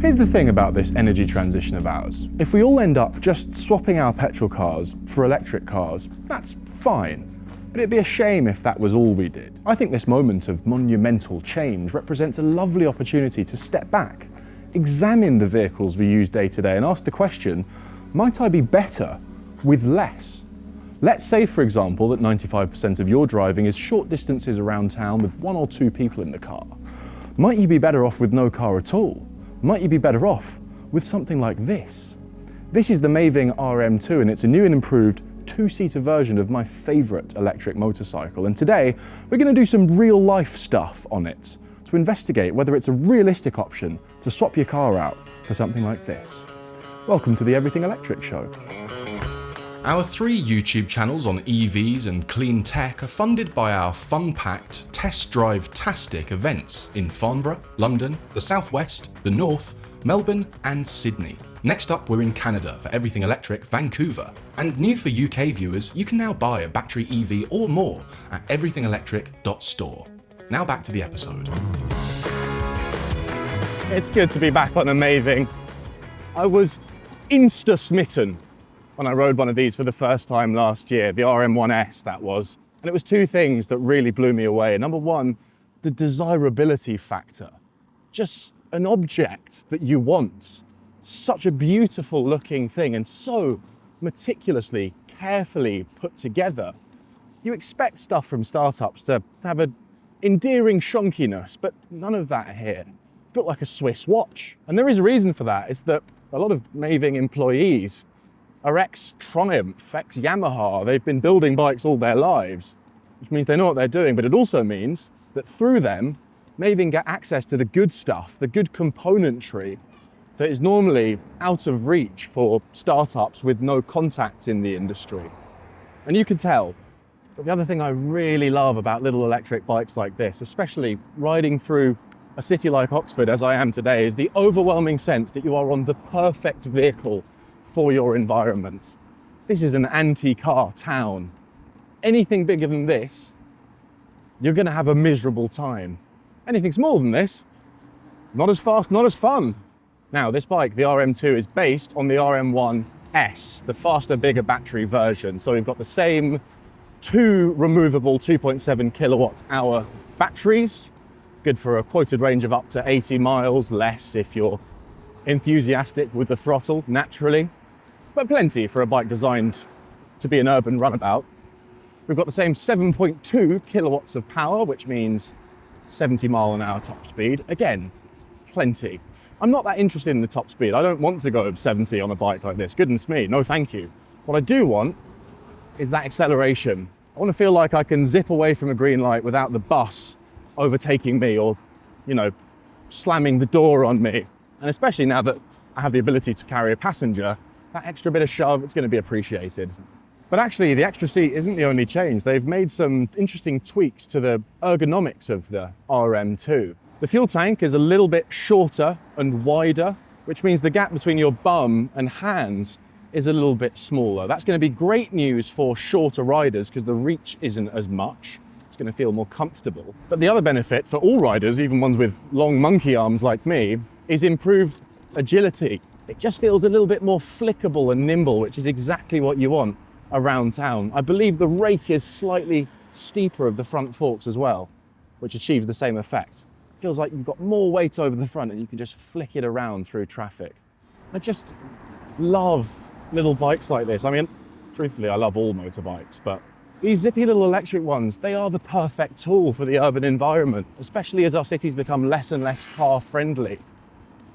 Here's the thing about this energy transition of ours. If we all end up just swapping our petrol cars for electric cars, that's fine. But it'd be a shame if that was all we did. I think this moment of monumental change represents a lovely opportunity to step back, examine the vehicles we use day to day and ask the question, might I be better with less? Let's say, for example, that 95% of your driving is short distances around town with 1 or 2 people in the car. Might you be better off with no car at all? Might you be better off with something like this? This is the Maeving RM2 and it's a new and improved 2-seater version of my favourite electric motorcycle. And today we're going to do some real life stuff on it to investigate whether it's a realistic option to swap your car out for something like this. Welcome to the Everything Electric Show. Our 3 YouTube channels on EVs and clean tech are funded by our fun-packed test drive-tastic events in Farnborough, London, the Southwest, the North, Melbourne and Sydney. Next up, we're in Canada for Everything Electric Vancouver. And new for UK viewers, you can now buy a battery EV or more at everythingelectric.store. Now back to the episode. It's good to be back on a Maeving. I was insta-smitten when I rode one of these for the first time last year, the RM1S that was. And it was 2 things that really blew me away. Number 1, the desirability factor. Just an object that you want. Such a beautiful looking thing and so meticulously, carefully put together. You expect stuff from startups to have an endearing shonkiness, but none of that here. It's built like a Swiss watch. And there is a reason for that. It's that a lot of Maeving employees are ex-Triumph, ex-Yamaha. They've been building bikes all their lives, which means they know what they're doing, but it also means that through them, Maeving get access to the good stuff, the good componentry that is normally out of reach for startups with no contacts in the industry. And you can tell. But the other thing I really love about little electric bikes like this, especially riding through a city like Oxford as I am today, is the overwhelming sense that you are on the perfect vehicle for your environment. This is an anti-car town. Anything bigger than this, you're gonna have a miserable time. Anything smaller than this, not as fast, not as fun. Now, this bike, the RM2, is based on the RM1S, the faster, bigger battery version. So we've got the same 2 removable 2.7 kilowatt hour batteries, good for a quoted range of up to 80 miles, less if you're enthusiastic with the throttle, naturally, but plenty for a bike designed to be an urban runabout. We've got the same 7.2 kilowatts of power, which means 70 mile an hour top speed. Again, plenty. I'm not that interested in the top speed. I don't want to go 70 on a bike like this. Goodness me, no thank you. What I do want is that acceleration. I want to feel like I can zip away from a green light without the bus overtaking me or, slamming the door on me. And especially now that I have the ability to carry a passenger, that extra bit of shove, it's going to be appreciated. But actually, the extra seat isn't the only change. They've made some interesting tweaks to the ergonomics of the RM2. The fuel tank is a little bit shorter and wider, which means the gap between your bum and hands is a little bit smaller. That's going to be great news for shorter riders because the reach isn't as much. It's going to feel more comfortable. But the other benefit for all riders, even ones with long monkey arms like me, is improved agility. It just feels a little bit more flickable and nimble, which is exactly what you want around town. I believe the rake is slightly steeper of the front forks as well, which achieves the same effect. It feels like you've got more weight over the front and you can just flick it around through traffic. I just love little bikes like this. I mean, truthfully, I love all motorbikes, but these zippy little electric ones, they are the perfect tool for the urban environment, especially as our cities become less and less car friendly.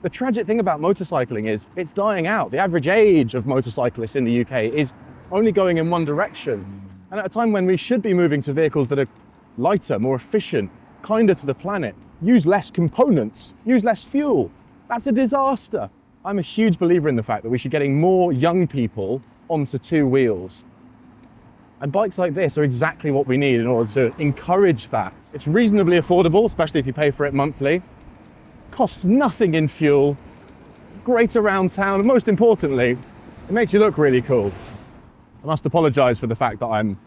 The tragic thing about motorcycling is it's dying out. The average age of motorcyclists in the UK is only going in one direction. And at a time when we should be moving to vehicles that are lighter, more efficient, kinder to the planet, use less components, use less fuel, that's a disaster. I'm a huge believer in the fact that we should be getting more young people onto 2 wheels. And bikes like this are exactly what we need in order to encourage that. It's reasonably affordable, especially if you pay for it monthly. Costs nothing in fuel, great around town, and most importantly, it makes you look really cool. I must apologise for the fact that I'm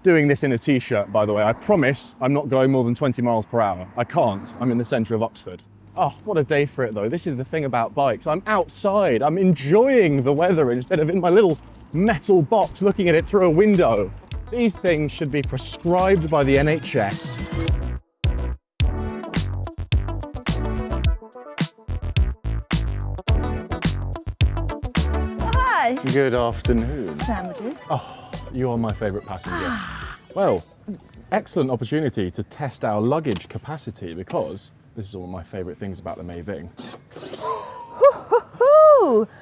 doing this in a t-shirt, by the way. I promise I'm not going more than 20 miles per hour. I can't, I'm in the centre of Oxford. Oh, what a day for it though. This is the thing about bikes. I'm outside, I'm enjoying the weather instead of in my little metal box looking at it through a window. These things should be prescribed by the NHS. Hi. Good afternoon. Sandwiches. Oh, you are my favourite passenger. Well, excellent opportunity to test our luggage capacity because this is one of my favourite things about the Maeving.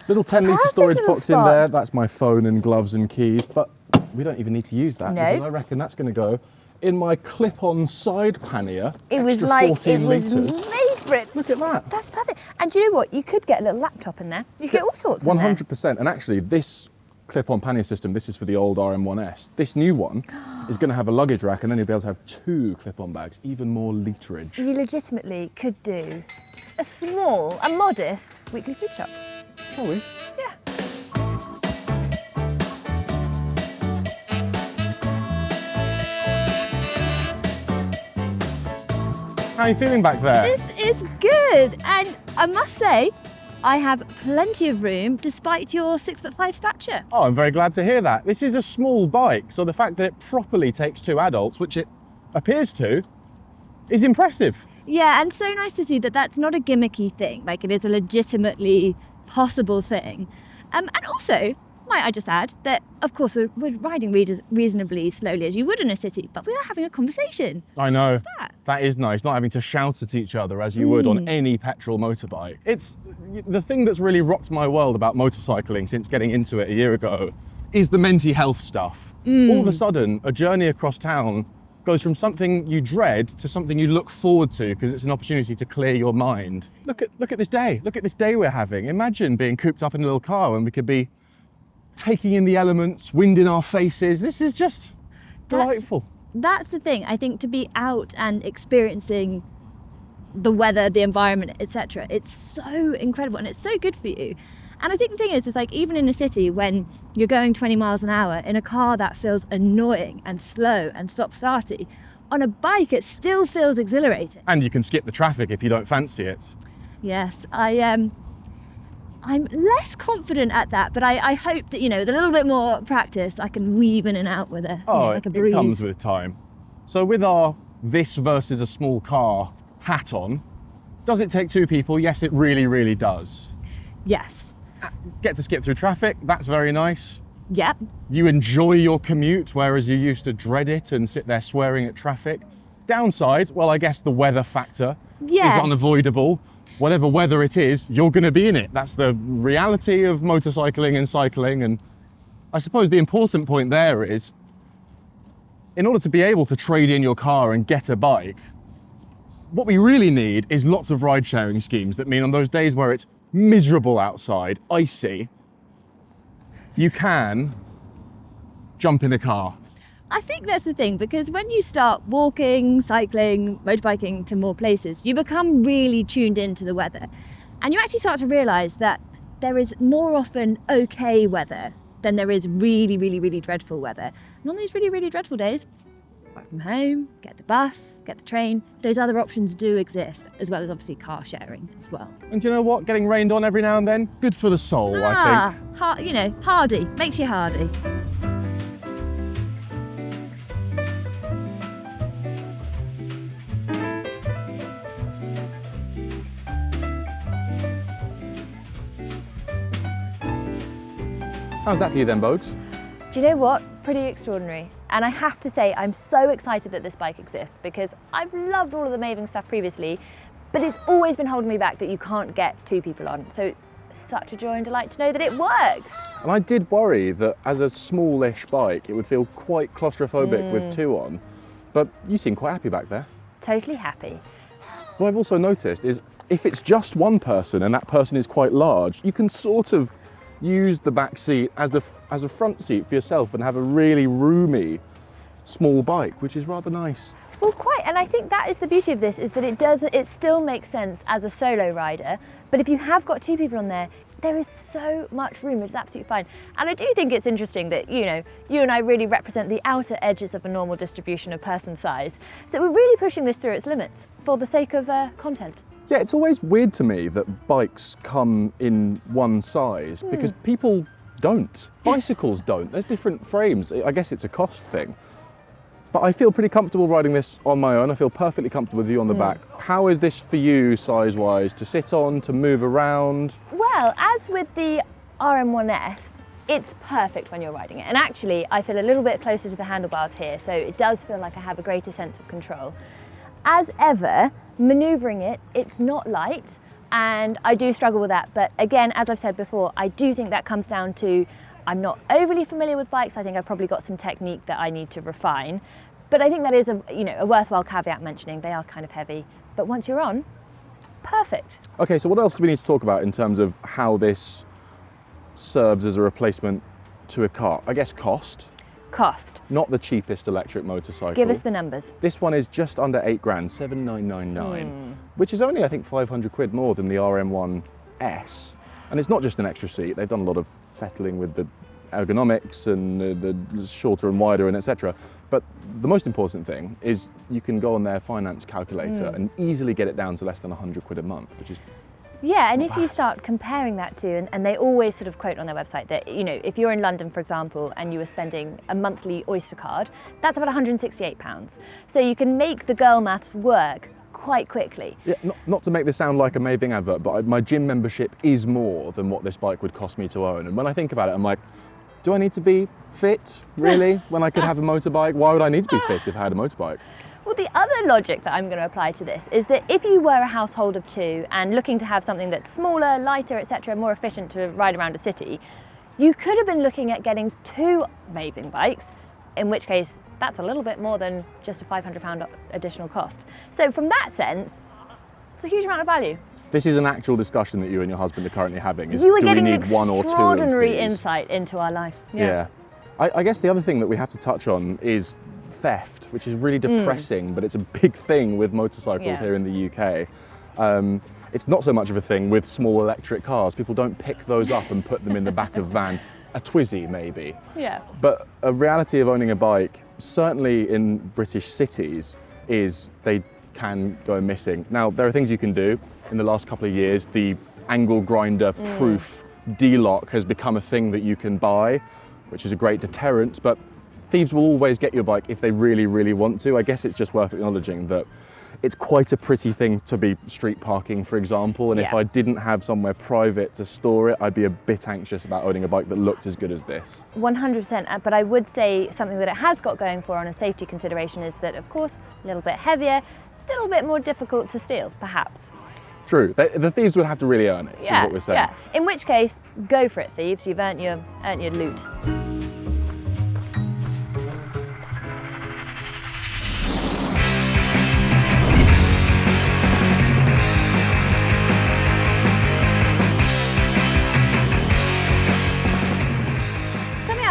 Little 10-litre storage little box spot. in there. That's my phone and gloves and keys, but we don't even need to use that No. because I reckon that's going to go in my clip-on side pannier. It was extra like 14 it was litres. made for it. Look at that. That's perfect. And do you know what? You could get a little laptop in there. You get all sorts in there. 100%. And actually, this clip-on pannier system, this is for the old RM1S. This new one is going to have a luggage rack, and then you'll be able to have 2 clip-on bags, even more literage. You legitimately could do a modest weekly food shop. Shall we? Yeah. How are you feeling back there? This is good. And I must say, I have plenty of room despite your 6'5" stature. Oh, I'm very glad to hear that. This is a small bike, so the fact that it properly takes 2 adults, which it appears to, is impressive. Yeah, and so nice to see that that's not a gimmicky thing. Like, it is a legitimately possible thing. And also, might I just add, that of course we're riding reasonably slowly as you would in a city, but we are having a conversation. I know. What's that? That is nice, not having to shout at each other as you would on any petrol motorbike. It's the thing that's really rocked my world about motorcycling since getting into it a year ago is the mental health stuff. All of a sudden, a journey across town goes from something you dread to something you look forward to because it's an opportunity to clear your mind. Look at this day. Look at this day we're having. Imagine being cooped up in a little car when we could be taking in the elements, wind in our faces. This is just delightful. That's the thing. I think to be out and experiencing the weather, the environment, etc. It's so incredible and it's so good for you. And I think the thing is like even in a city when you're going 20 miles an hour in a car that feels annoying and slow and stop-starty, on a bike it still feels exhilarating. And you can skip the traffic if you don't fancy it. Yes, I'm less confident at that, but I hope that, with a little bit more practice, I can weave in and out with it, like a breeze. It comes with time. So with our this versus a small car hat on, does it take 2 people? Yes, it really, really does. Yes. Get to skip through traffic, that's very nice. Yep. You enjoy your commute, whereas you used to dread it and sit there swearing at traffic. Downside, well, I guess the weather factor is unavoidable. Whatever weather it is, you're going to be in it. That's the reality of motorcycling and cycling. And I suppose the important point there is, in order to be able to trade in your car and get a bike, what we really need is lots of ride-sharing schemes that mean on those days where it's miserable outside, icy, you can jump in a car. I think that's the thing, because when you start walking, cycling, motorbiking to more places, you become really tuned into the weather. And you actually start to realise that there is more often okay weather than there is really, really, really dreadful weather. And on those really, really dreadful days, work from home, get the bus, get the train. Those other options do exist, as well as obviously car sharing as well. And do you know what? Getting rained on every now and then, good for the soul, I think. Hardy, makes you hardy. How's that for you then, Bogues? Do you know what? Pretty extraordinary. And I have to say, I'm so excited that this bike exists because I've loved all of the Maeving stuff previously, but it's always been holding me back that you can't get 2 people on. So such a joy and delight to know that it works. And I did worry that as a smallish bike, it would feel quite claustrophobic with 2 on, but you seem quite happy back there. Totally happy. What I've also noticed is if it's just one person and that person is quite large, you can sort of use the back seat as a front seat for yourself and have a really roomy small bike, which is rather nice. Well, quite, and I think that is the beauty of this, is that it still makes sense as a solo rider, but if you have got 2 people on there, there is so much room, which is absolutely fine. And I do think it's interesting that, you and I really represent the outer edges of a normal distribution of person size, so we're really pushing this through its limits for the sake of content. Yeah, it's always weird to me that bikes come in one size because people don't. Bicycles don't. There's different frames. I guess it's a cost thing. But I feel pretty comfortable riding this on my own. I feel perfectly comfortable with you on the back. How is this for you size-wise, to sit on, to move around? Well, as with the RM1S, it's perfect when you're riding it. And actually, I feel a little bit closer to the handlebars here, so it does feel like I have a greater sense of control. As ever, manoeuvring it, it's not light, and I do struggle with that. But again, as I've said before, I do think that comes down to I'm not overly familiar with bikes. I think I've probably got some technique that I need to refine. But I think that is a worthwhile caveat mentioning. They are kind of heavy, but once you're on, perfect. Okay, so what else do we need to talk about in terms of how this serves as a replacement to a car? I guess cost. Cost. Not the cheapest electric motorcycle. Give us the numbers. This one is just under 8 grand, 7,999, which is only, I think, 500 quid more than the RM1S. And it's not just an extra seat. They've done a lot of fettling with the ergonomics and the shorter and wider and etc. But the most important thing is you can go on their finance calculator and easily get it down to less than 100 quid a month, which is yeah, and if you start comparing that to, and they always sort of quote on their website that, if you're in London, for example, and you were spending a monthly Oyster card, that's about £168. So you can make the girl maths work quite quickly. Yeah, not to make this sound like a Maeving advert, but my gym membership is more than what this bike would cost me to own. And when I think about it, I'm like, do I need to be fit, really, when I could have a motorbike? Why would I need to be fit if I had a motorbike? Well, the other logic that I'm going to apply to this is that if you were a household of two and looking to have something that's smaller, lighter, etc., more efficient to ride around a city, you could have been looking at getting 2 Maeving bikes, in which case that's a little bit more than just a £500 additional cost. So from that sense, it's a huge amount of value. This is an actual discussion that you and your husband are currently having. Is, you were do we getting need one or two of extraordinary these? insight into our life. Yeah. I guess the other thing that we have to touch on is theft, which is really depressing, but it's a big thing with motorcycles here in the UK. It's not so much of a thing with small electric cars. People don't pick those up and put them in the back of vans. A Twizy, maybe. Yeah. But a reality of owning a bike, certainly in British cities, is they can go missing. Now, there are things you can do. In the last couple of years, the angle grinder proof D-lock has become a thing that you can buy, which is a great deterrent, but thieves will always get your bike if they really, really want to. I guess it's just worth acknowledging that it's quite a pretty thing to be street parking, for example, and if I didn't have somewhere private to store it, I'd be a bit anxious about owning a bike that looked as good as this. 100%, but I would say something that it has got going for on a safety consideration is that, of course, a little bit heavier, a little bit more difficult to steal, perhaps. True, the thieves would have to really earn it, is what we're saying. Yeah. In which case, go for it, thieves, you've earned your loot.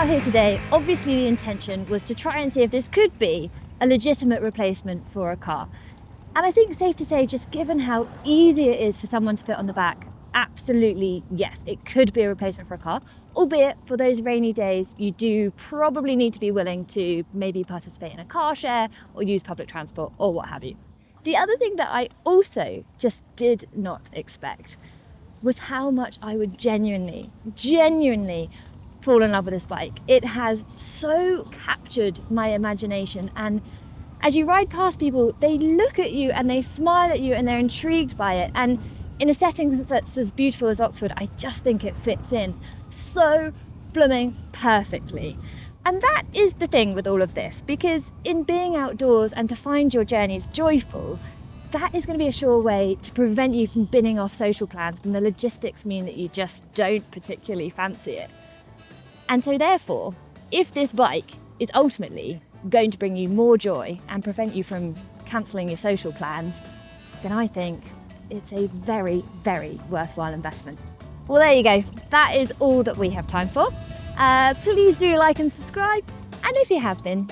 Here today, obviously the intention was to try and see if this could be a legitimate replacement for a car. And I think safe to say, just given how easy it is for someone to fit on the back, absolutely yes, it could be a replacement for a car, albeit for those rainy days you do probably need to be willing to maybe participate in a car share or use public transport or what have you. The other thing that I also just did not expect was how much I would genuinely fall in love with this bike. It has so captured my imagination, and as you ride past people, they look at you and they smile at you and they're intrigued by it. And in a setting that's as beautiful as Oxford, I just think it fits in so blooming perfectly. And that is the thing with all of this, because in being outdoors and to find your journeys joyful, that is going to be a sure way to prevent you from binning off social plans when the logistics mean that you just don't particularly fancy it. And so therefore, if this bike is ultimately going to bring you more joy and prevent you from cancelling your social plans, then I think it's a very, very worthwhile investment. Well, there you go. That is all that we have time for. Please do like and subscribe. And if you have been,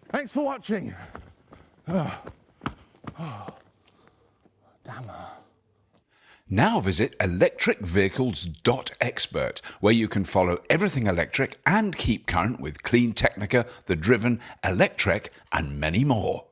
thanks for watching. Damn. Now visit electricvehicles.expert, where you can follow everything electric and keep current with Clean Technica, The Driven, Electrek, and many more.